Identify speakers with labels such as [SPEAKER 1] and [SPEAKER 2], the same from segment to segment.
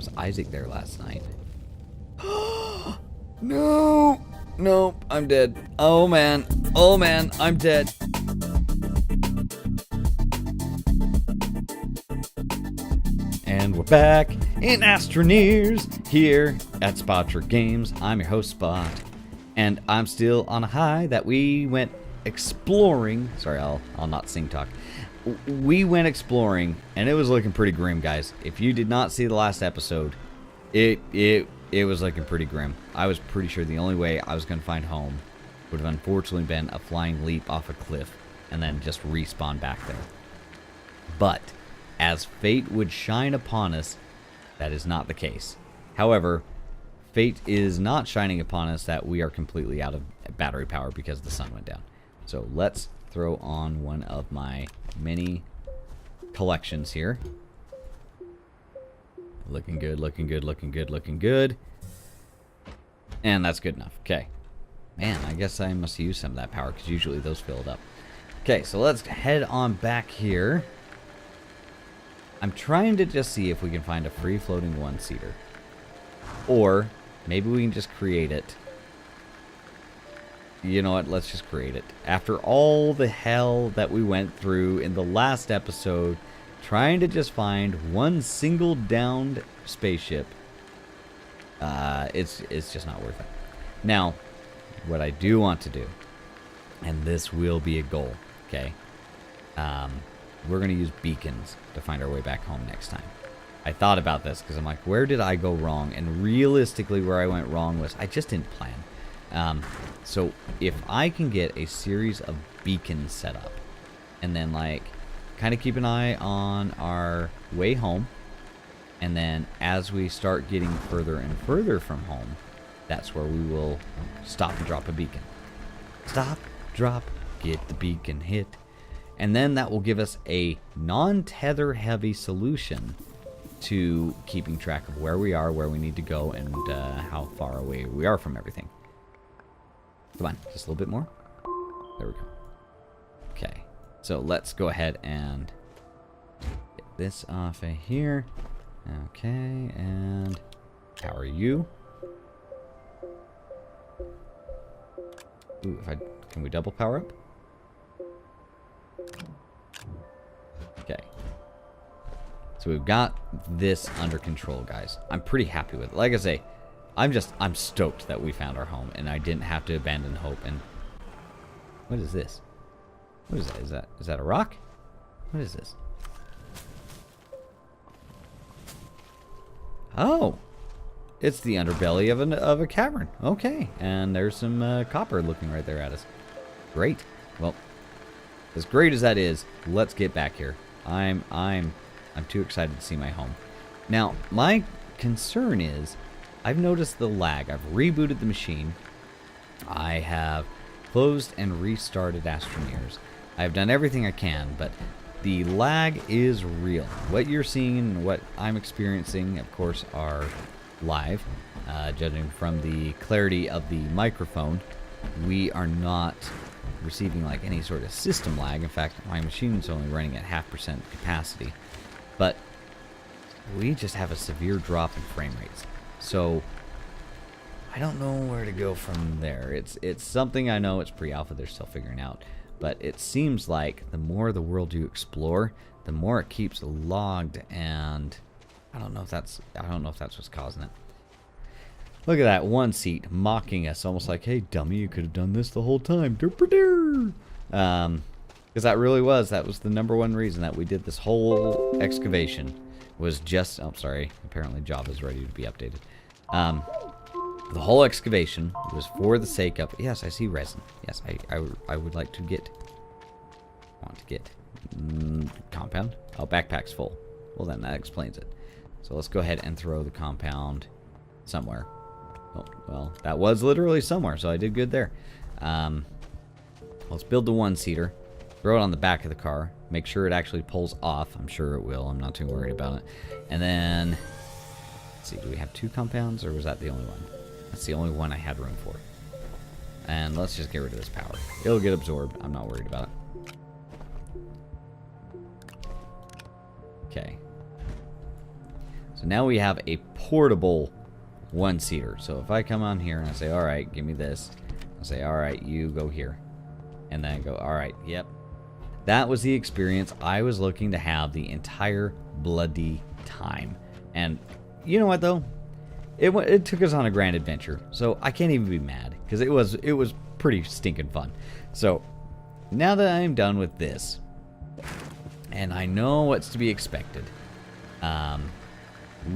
[SPEAKER 1] Was Isaac there last night? No! Nope, I'm dead. Oh man. Oh man, I'm dead. And we're back in Astroneers here at Spotric Games. I'm your host, Spot. And I'm still on a high that we went exploring. Sorry, I'll not sing talk. We went exploring, and it was looking pretty grim, guys. If you did not see the last episode, it was looking pretty grim. I was pretty sure the only way I was going to find home would have unfortunately been a flying leap off a cliff and then just respawn back there. But as fate would shine upon us, that is not the case. However, fate is not shining upon us that we are completely out of battery power because the sun went down. So let's throw on one of my many collections here. Looking good, looking good, looking good, looking good. And that's good enough. Okay. Man, I guess I must use some of that power because usually those filled up. Okay, so let's head on back here. I'm trying to just see if we can find a free-floating one-seater. Or maybe we can just create it. You know what? Let's just create it. After all the hell that we went through in the last episode, trying to just find one single downed spaceship, it's just not worth it. Now, what I do want to do, and this will be a goal, okay? We're going to use beacons to find our way back home next time. I thought about this because I'm like, where did I go wrong? And realistically, where I went wrong was I just didn't plan. So if I can get a series of beacons set up and then like kind of keep an eye on our way home, and then as we start getting further and further from home, that's where we will stop and drop a beacon. Stop, drop, get the beacon hit. And then that will give us a non-tether heavy solution to keeping track of where we are, where we need to go, and how far away we are from everything. Come on, just a little bit more. There we go. Okay, so let's go ahead and get this off of here. Okay, and power you. Ooh, can we double power up? Okay. So we've got this under control, guys. I'm pretty happy with it. Like I say, I'm stoked that we found our home and I didn't have to abandon hope. And what is this? What is that? Is that a rock? What is this? Oh, it's the underbelly of a cavern. Okay, and there's some copper looking right there at us. Great. Well, as great as that is, let's get back here. I'm too excited to see my home. Now, my concern is I've noticed the lag. I've rebooted the machine. I have closed and restarted Astroneers. I've done everything I can, but the lag is real. What you're seeing and what I'm experiencing, of course, are live. Judging from the clarity of the microphone, we are not receiving like any sort of system lag. In fact, my machine's only running at 0.5% capacity. But we just have a severe drop in frame rates. So I don't know where to go from there. It's something I know it's pre-alpha, they're still figuring out. But it seems like the more the world you explore, the more it keeps logged, and I don't know if that's what's causing it. Look at that one seat mocking us, almost like, hey dummy, you could have done this the whole time. Because that was the number one reason that we did this whole excavation. Was just, oh sorry, apparently Java's ready to be updated. The whole excavation was for the sake of, yes, I see resin. Yes, I would like to get, compound. Oh, backpack's full. Well then that explains it. So let's go ahead and throw the compound somewhere. Oh, well, that was literally somewhere, so I did good there. Let's build the one-seater. Throw it on the back of the car. Make sure it actually pulls off. I'm sure it will. I'm not too worried about it. And then, let's see, do we have 2 compounds, or was that the only one? That's the only one I had room for. And let's just get rid of this power. It'll get absorbed. I'm not worried about it. So now we have a portable one-seater. So if I come on here and I say, all right, give me this. I'll say, all right, you go here. And then I go, all right, yep. That was the experience I was looking to have the entire bloody time. And you know what, though? It took us on a grand adventure. So I can't even be mad. Because it was pretty stinking fun. So now that I'm done with this, and I know what's to be expected,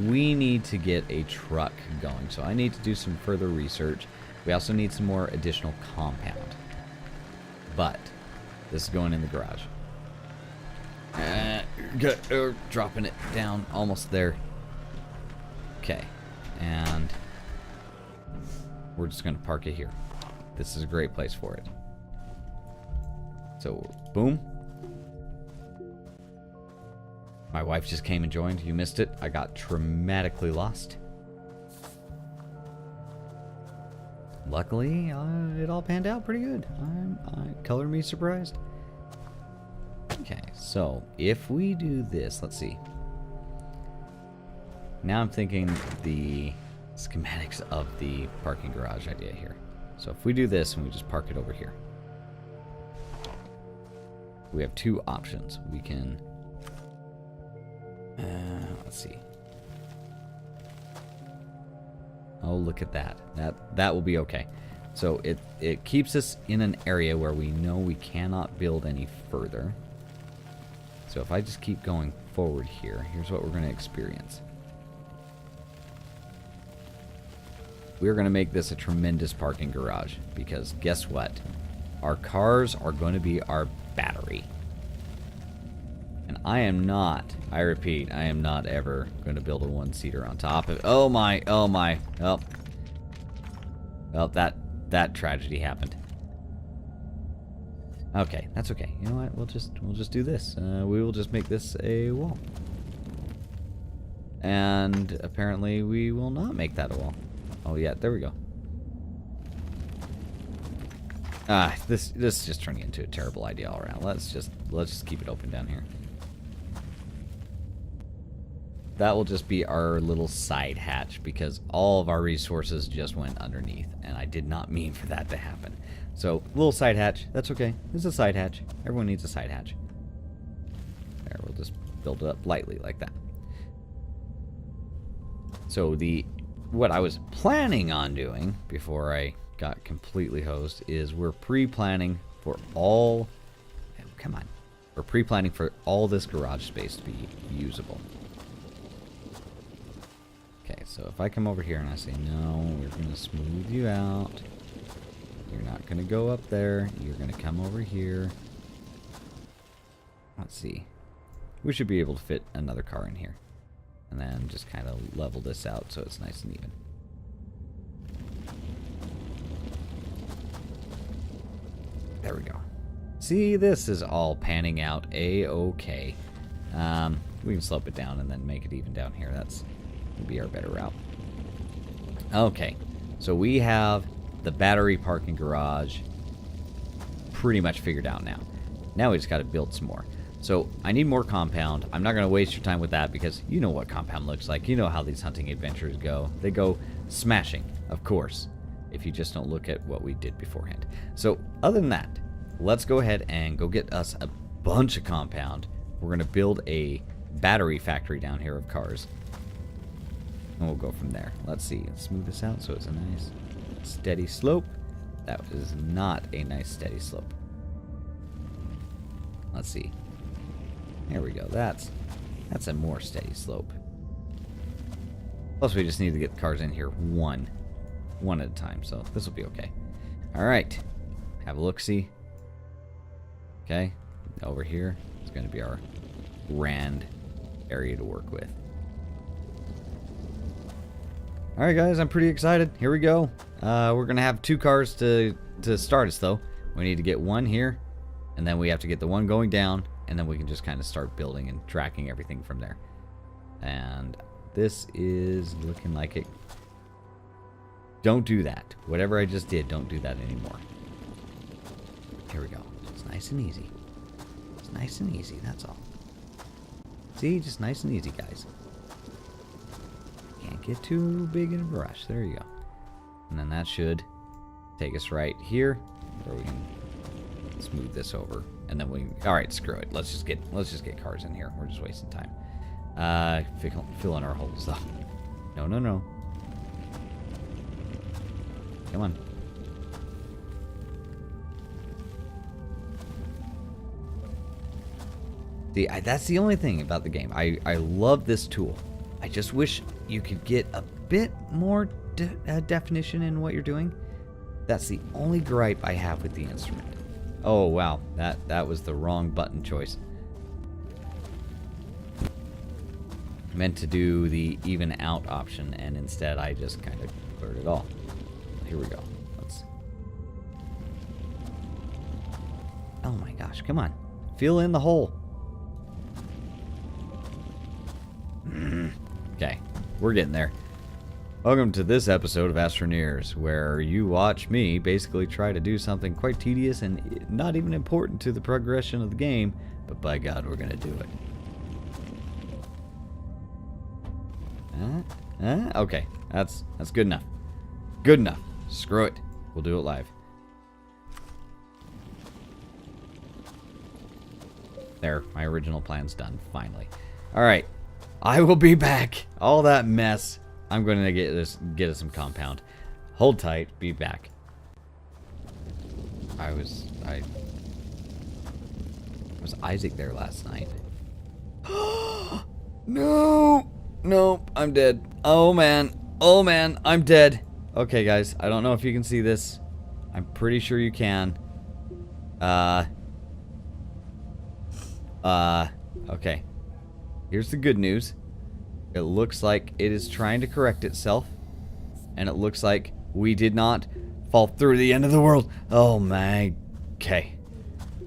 [SPEAKER 1] we need to get a truck going. So I need to do some further research. We also need some more additional compound. But this is going in the garage. Dropping it down, almost there. Okay, and we're just going to park it here. This is a great place for it. So, boom. My wife just came and joined. You missed it. I got dramatically lost. Luckily, it all panned out pretty good. Color me surprised. Okay, so if we do this, let's see. Now I'm thinking the schematics of the parking garage idea here. So if we do this and we just park it over here, we have two options. We can, let's see. Oh, look at that. That will be okay. So it keeps us in an area where we know we cannot build any further. So if I just keep going forward here, here's what we're going to experience. We're going to make this a tremendous parking garage because guess what? Our cars are going to be our battery. And I am not, I repeat, I am not ever going to build a one-seater on top of it. Oh my, oh my. Oh. Well, that tragedy happened. Okay, that's okay. You know what? We'll just do this. We will just make this a wall. And apparently we will not make that a wall. Oh yeah, there we go. This is just turning into a terrible idea all around. Let's just keep it open down here. That will just be our little side hatch because all of our resources just went underneath, and I did not mean for that to happen. So, little side hatch, that's okay. This is a side hatch. Everyone needs a side hatch. There, we'll just build it up lightly like that. So, what I was planning on doing before I got completely hosed is we're pre-planning for all... Come on. We're pre-planning for all this garage space to be usable. Okay, so if I come over here and I say, no, we're going to smooth you out. You're not going to go up there. You're going to come over here. Let's see. We should be able to fit another car in here. And then just kind of level this out so it's nice and even. There we go. See, this is all panning out a-okay. We can slope it down and then make it even down here. That's would be our better route. Okay, so we have the battery parking garage pretty much figured out now. Now we just got to build some more. So I need more compound. I'm not going to waste your time with that because you know what compound looks like. You know how these hunting adventures go. They go smashing, of course, if you just don't look at what we did beforehand. So other than that, let's go ahead and go get us a bunch of compound. We're going to build a battery factory down here of cars. And we'll go from there. Let's see. Let's smooth this out so it's a nice steady slope. That is not a nice steady slope. Let's see. There we go. That's a more steady slope. Plus we just need to get the cars in here one at a time. So this will be okay. Alright. Have a look-see. Okay. Over here is going to be our grand area to work with. Alright guys, I'm pretty excited. Here we go. We're going to have two cars to start us though. We need to get one here, and then we have to get the one going down, and then we can just kind of start building and tracking everything from there. And this is looking like it. Don't do that. Whatever I just did, don't do that anymore. Here we go. It's nice and easy. It's nice and easy, that's all. See, just nice and easy, guys. get too big in a rush. There you go. And then that should take us right here, where we can smooth this over. And then we, all right, screw it. Let's just get cars in here. We're just wasting time. Fill in our holes though. No, no, no. Come on. See, that's the only thing about the game. I love this tool. I just wish you could get a bit more definition in what you're doing. That's the only gripe I have with the instrument. Oh, wow. That was the wrong button choice. I meant to do the even out option, and instead I just kind of cleared it all. Here we go. Oh my gosh, come on. Fill in the hole. Okay, we're getting there. Welcome to this episode of Astroneers, where you watch me basically try to do something quite tedious and not even important to the progression of the game, but by God, we're going to do it. Okay, that's good enough. Good enough. Screw it. We'll do it live. There, my original plan's done, finally. Alright, I will be back. All that mess. I'm going to get us some compound. Hold tight, be back. Was Isaac there last night? No! Nope, I'm dead. Oh man, I'm dead. Okay guys, I don't know if you can see this. I'm pretty sure you can. Okay. Here's the good news. It looks like it is trying to correct itself. And it looks like we did not fall through the end of the world. Oh my... Okay.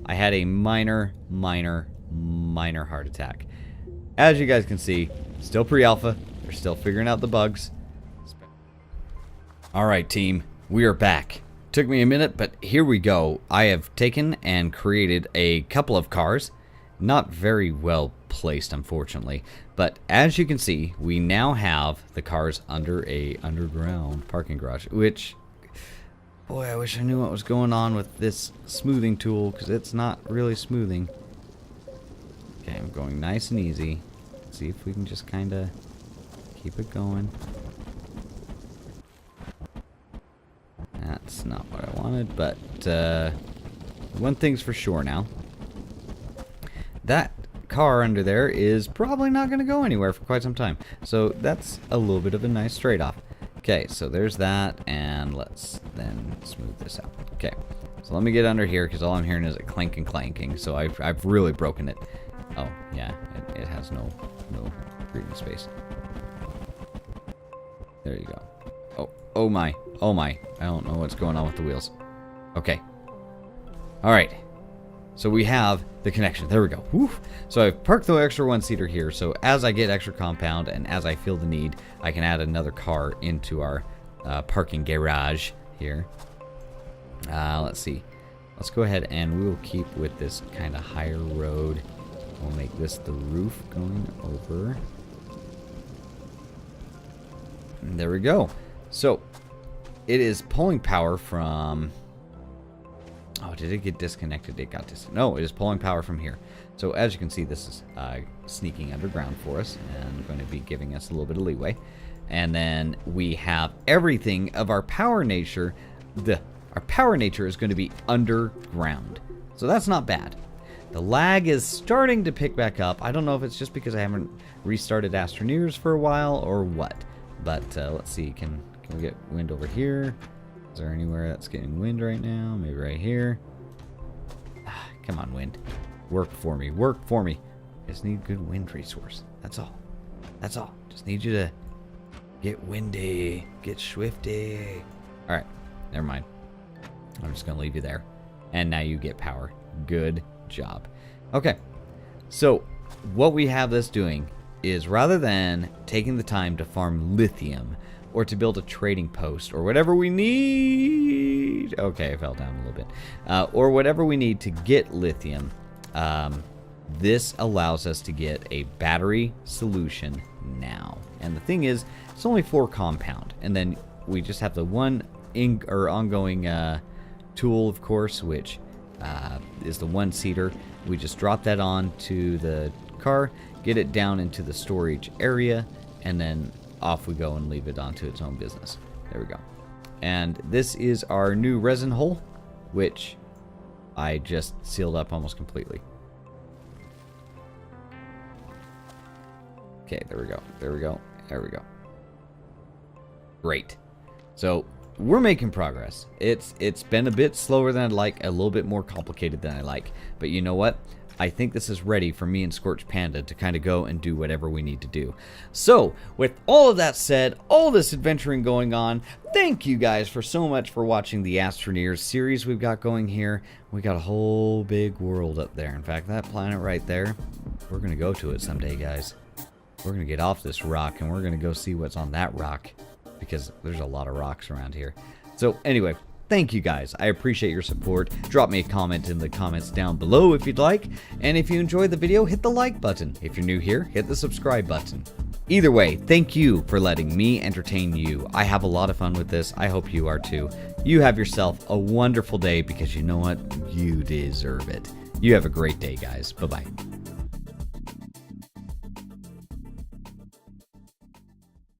[SPEAKER 1] I had a minor heart attack. As you guys can see, still pre-alpha. They're still figuring out the bugs. Alright team, we are back. Took me a minute, but here we go. I have taken and created a couple of cars. Not very well placed, unfortunately. But as you can see, we now have the cars under a underground parking garage, which, boy, I wish I knew what was going on with this smoothing tool, because it's not really smoothing. Okay, I'm going nice and easy. Let's see if we can just kind of keep it going. That's not what I wanted, but one thing's for sure now. That car under there is probably not going to go anywhere for quite some time. So that's a little bit of a nice trade-off. Okay, so there's that, and let's then smooth this out. Okay, so let me get under here, because all I'm hearing is a clank and clanking, so I've really broken it. Oh, yeah, it has no breathing space. There you go. Oh my, I don't know what's going on with the wheels. Okay. Alright. So we have the connection. There we go. Woo. So I've parked the extra one-seater here, so as I get extra compound and as I feel the need, I can add another car into our parking garage here. Let's see. Let's go ahead and we will keep with this kind of higher road. We'll make this the roof going over. And there we go. So it is pulling power from... Oh, did it get disconnected? It got disconnected. No, it is pulling power from here. So as you can see, this is sneaking underground for us and going to be giving us a little bit of leeway. And then we have everything of our power nature. Our power nature is going to be underground. So that's not bad. The lag is starting to pick back up. I don't know if it's just because I haven't restarted Astroneers for a while or what. But let's see. Can we get wind over here? Is there anywhere that's getting wind right now? Maybe right here. Come on, wind. Work for me. Work for me. Just need good wind resource. That's all. That's all. Just need you to get windy. Get swifty. Alright. Never mind. I'm just going to leave you there. And now you get power. Good job. Okay. So, what we have this doing is rather than taking the time to farm lithium or to build a trading post, or whatever we need. Okay, I fell down a little bit. Or whatever we need to get lithium. This allows us to get a battery solution now. And the thing is, it's only 4 compound. And then we just have the one ongoing tool, of course, which is the 1-seater. We just drop that on to the car, get it down into the storage area, and then off we go and leave it onto its own business. There we go. And this is our new resin hole, which I just sealed up almost completely. Okay, there we go. There we go. There we go. Great. So we're making progress. It's been a bit slower than I'd like, a little bit more complicated than I like. But you know what? I think this is ready for me and Scorch Panda to kind of go and do whatever we need to do. So, with all of that said, all this adventuring going on, thank you guys for so much for watching the Astroneers series we've got going here. We got a whole big world up there. In fact, that planet right there, we're going to go to it someday, guys. We're going to get off this rock and we're going to go see what's on that rock, because there's a lot of rocks around here. So, anyway, thank you guys. I appreciate your support. Drop me a comment in the comments down below if you'd like. And if you enjoyed the video, hit the like button. If you're new here, hit the subscribe button. Either way, thank you for letting me entertain you. I have a lot of fun with this. I hope you are too. You have yourself a wonderful day, because you know what? You deserve it. You have a great day, guys. Bye-bye.